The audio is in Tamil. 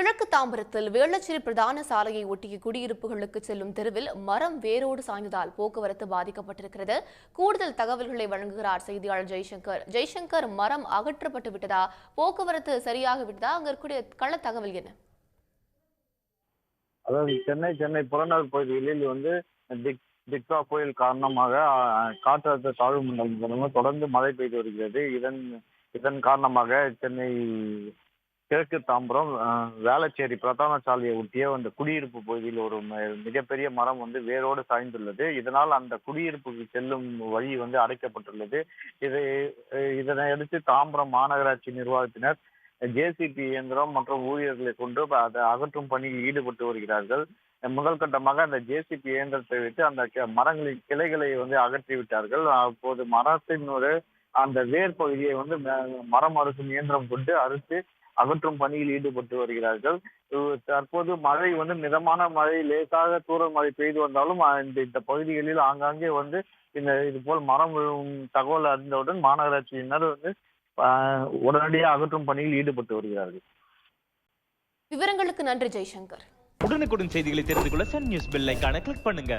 கிழக்கு தாம்பரத்தில் வேளச்சேரி பிரதான சாலையை ஒட்டிய குடியிருப்புகளுக்கு செல்லும் தெருவில் மரம் வேரோடு சாய்ந்ததால் போக்குவரத்து பாதிக்கப்பட்டிருக்கிறது. கூடுதல் தகவல்களை வழங்குகிறார் செய்தியாளர் ஜெய்சங்கர். ஜெய்சங்கர், மரம் அகற்றப்பட்டு விட்டதா? போக்குவரத்து சரியாக விட்டதா? அங்க இருக்கக்கூடிய கள தகவல் என்ன? அதாவது சென்னை புறநகர் பகுதிகளில் டிக்டா புயல் காரணமாக காற்றழுத்த தாழ்வு மண்டலம் தொடர்ந்து மழை பெய்து வருகிறது. இதன் காரணமாக சென்னை கிழக்கு தாம்பரம் வேளச்சேரி பிரதான சாலையை ஒட்டிய அந்த குடியிருப்பு பகுதியில் ஒரு மிகப்பெரிய மரம் வேரோடு சாய்ந்துள்ளது. இதனால் அந்த குடியிருப்புக்கு செல்லும் வழி அடைக்கப்பட்டுள்ளது. இதனை அடுத்து தாம்பரம் மாநகராட்சி நிர்வாகத்தினர் ஜேசிபி இயந்திரம் மற்றும் ஊழியர்களை கொண்டு அதை அகற்றும் பணியில் ஈடுபட்டு வருகிறார்கள். முதல் கட்டமாக அந்த ஜேசிபி இயந்திரத்தை வைத்து அந்த மரங்களின் கிளைகளை அகற்றி விட்டார்கள். அப்போது மரத்தின் அந்த வேர் பகுதியை மரம் அறுக்கும் இயந்திரம் கொண்டு அறுத்து அகற்றும் பணியில் ஈடுபட்டு வருகிறார்கள். தற்போது மழை மிதமான மழை, லேசாக தூறல் மழை பெய்து வந்தாலும் இந்த பகுதிகளில் ஆங்காங்கே இது போல் மரம் விழும் தகவல் அறிந்தவுடன் மாநகராட்சியினர் உடனடியாக அகற்றும் பணியில் ஈடுபட்டு வருகிறார்கள். விவரங்களுக்கு நன்றி ஜெய்சங்கர். உடனுக்குடன் செய்திகளை தெரிந்து கொள்ள சன் நியூஸ் பெல் ஐகானை கிளிக் பண்ணுங்க.